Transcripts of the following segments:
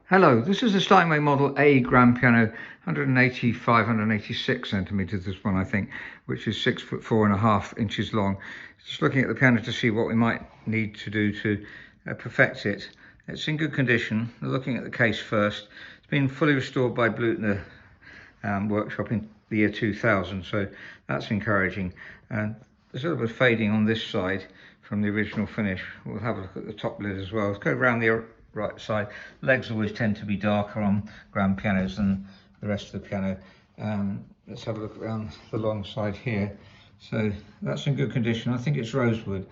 Hello, this is a Steinway Model A grand piano, 185, 186 centimetres, this one I think, which is 6'4.5" long. Just looking at the piano to see what we might need to do to perfect it. It's in good condition. Looking at the case first, it's been fully restored by Bluthner workshop in the year 2000, so that's encouraging. And there's a little bit of fading on this side from the original finish. We'll have a look at the top lid as well. Let's go around the right side. Legs always tend to be darker on grand pianos than the rest of the piano. Let's have a look around the long side here. So that's in good condition. I think it's rosewood,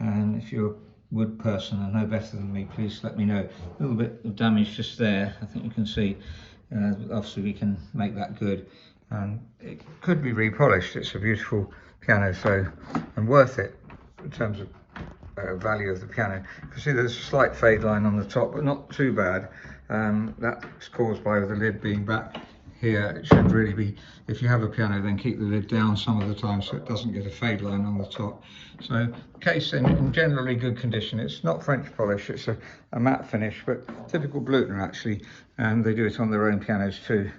and if you're a wood person and know better than me, please let me know. A little bit of damage just there, I think you can see. Obviously we can make that good, and it could be repolished. It's a beautiful piano, so, and worth it in terms of value of the piano. You can see there's a slight fade line on the top, but not too bad. That's caused by the lid being back here. It should really be, if you have a piano, then keep the lid down some of the time so it doesn't get a fade line on the top. So case in generally good condition. It's not French polish, it's a matte finish, but typical Blutner actually, and they do it on their own pianos too.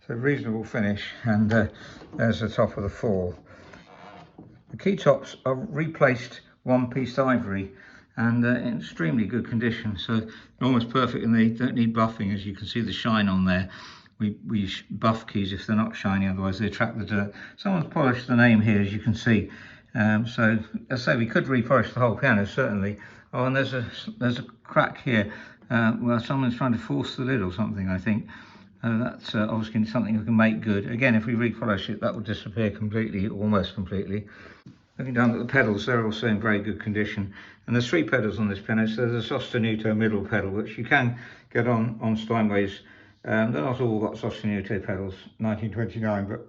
So reasonable finish, and there's the top of the fall. The key tops are replaced one-piece ivory and in extremely good condition, so almost perfect, and they don't need buffing. As you can see the shine on there. We buff keys if they're not shiny, otherwise they attract the dirt. Someone's polished the name here, as you can see. So as I say, we could repolish the whole piano certainly. Oh, and there's a crack here where someone's trying to force the lid or something, I think. That's obviously something we can make good. Again, if we repolish it, that will disappear completely, almost completely. Looking down at the pedals, they're also in very good condition. And there's 3 pedals on this piano. So there's a sostenuto middle pedal, which you can get on Steinways. They're not all got sostenuto pedals, 1929, but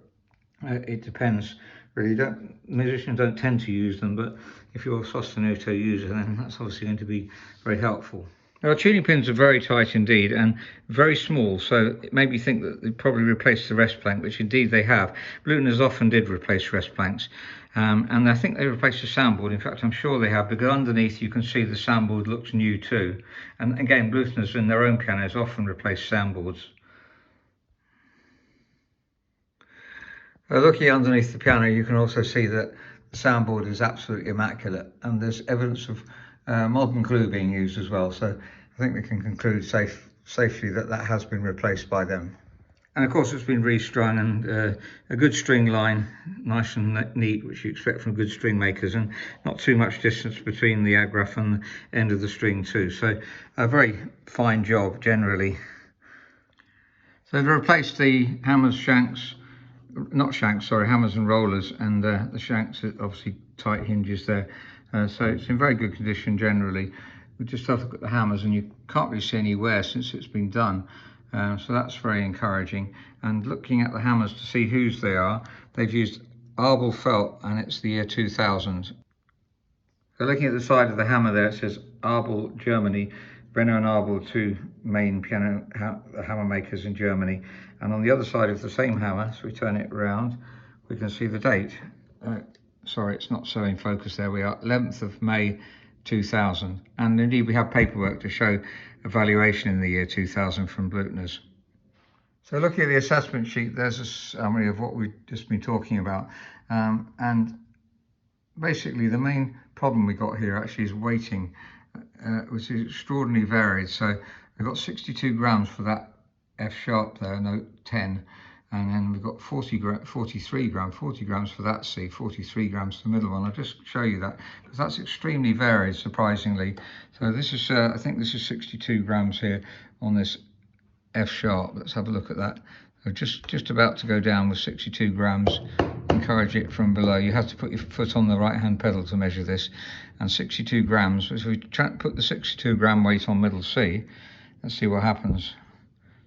it depends really. Musicians don't tend to use them, but if you're a sostenuto user, then that's obviously going to be very helpful. Now, tuning pins are very tight indeed and very small, so it made me think that they probably replaced the rest plank, which indeed they have. Bluthners often did replace rest planks, and I think they replaced the soundboard. In fact, I'm sure they have, because underneath you can see the soundboard looks new too. And again, Bluthners in their own pianos often replace soundboards. Looking underneath the piano, you can also see that the soundboard is absolutely immaculate, and there's evidence of modern glue being used as well, so I think we can conclude safely that that has been replaced by them. And of course it's been restrung, and a good string line, nice and neat, which you expect from good string makers, and not too much distance between the agraffe and the end of the string too, so a very fine job generally. So they've replaced the hammers, shanks, not shanks, sorry, hammers and rollers, and the shanks are obviously tight hinges there. So it's in very good condition generally. We just have to look at the hammers, and you can't really see any wear since it's been done. So that's very encouraging. And looking at the hammers to see whose they are, they've used Arbel felt, and it's the year 2000. So looking at the side of the hammer there, it says Arbel Germany. Brenner and Arbel, 2 main piano hammer makers in Germany. And on the other side of the same hammer, so we turn it around, we can see the date. Sorry, it's not so in focus there. We are 11th of May 2000, and indeed we have paperwork to show evaluation in the year 2000 from Bluthners. So looking at the assessment sheet, there's a summary of what we've just been talking about, and basically the main problem we got here actually is weighting, which is extraordinarily varied. So we've got 62 grams for that F sharp there, note 10. And then we've got 40 grams for that C, 43 grams for the middle one. I'll just show you that, because that's extremely varied, surprisingly. So this is, I think this is 62 grams here on this F sharp. Let's have a look at that. So just about to go down with 62 grams. Encourage it from below. You have to put your foot on the right hand pedal to measure this. And 62 grams, so if we try to put the 62 gram weight on middle C, let's see what happens.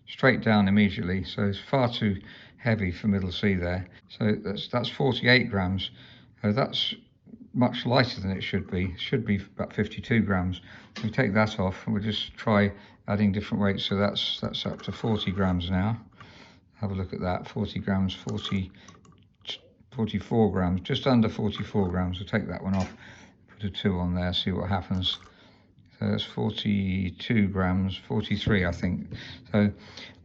Straight down immediately, so it's far too heavy for middle C there. So that's 48 grams. That's much lighter than it should be. It should be about 52 grams. We take that off, and we'll just try adding different weights. So that's up to 40 grams now. Have a look at that. 40 grams, 44 grams, just under 44 grams. We'll take that one off, put a 2 on there, see what happens. So that's 42 grams, 43 I think. So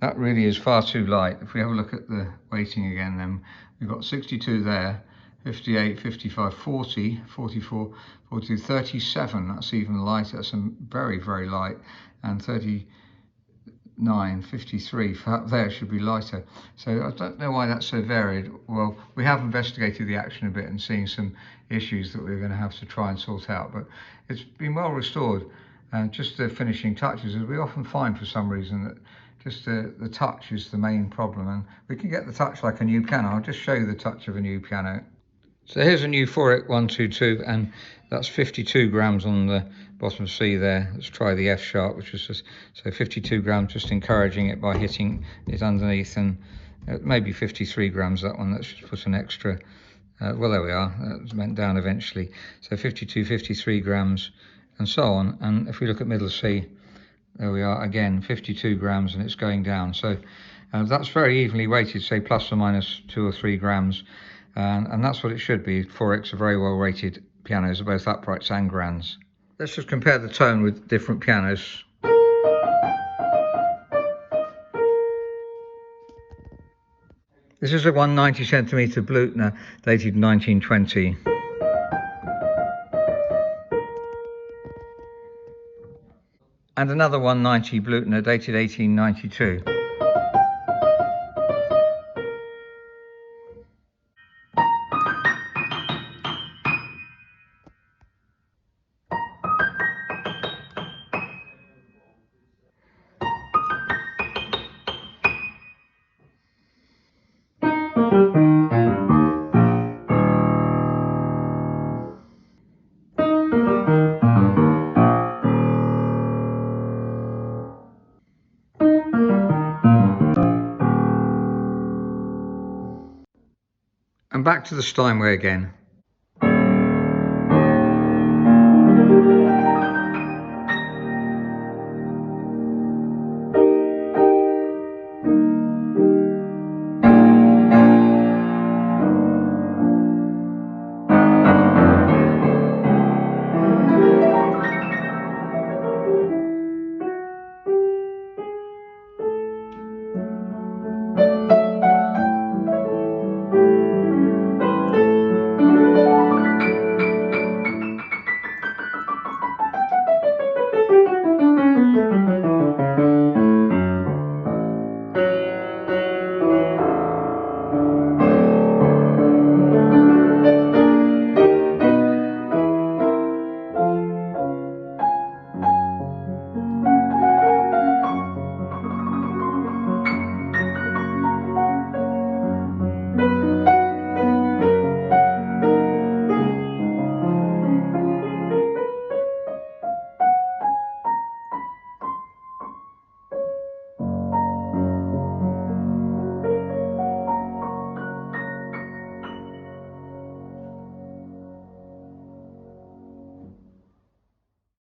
that really is far too light. If we have a look at the weighting again, then we've got 62 there, 58, 55, 40, 44, 42, 37, that's even lighter, that's very, very light, and 39, 53, for up there should be lighter. So I don't know why that's so varied. Well, we have investigated the action a bit and seen some issues that we're going to have to try and sort out, but it's been well restored. And just the finishing touches, as we often find for some reason that just the touch is the main problem, and we can get the touch like a new piano. I'll just show you the touch of a new piano. So here's a new 4-122, and that's 52 grams on the bottom C there. Let's try the F sharp, which is just, so 52 grams, just encouraging it by hitting it underneath, and maybe 53 grams that one. Let's just put an extra, well, there we are, that went down eventually. So 52, 53 grams, and so on. And if we look at middle C, there we are again, 52 grams, and it's going down. So that's very evenly weighted, say plus or minus 2 or 3 grams. And that's what it should be. 4X are very well rated pianos, both uprights and grands. Let's just compare the tone with different pianos. This is a 190cm Bluthner, dated 1920. And another 190 Blutner, dated 1892. And back to the Steinway again.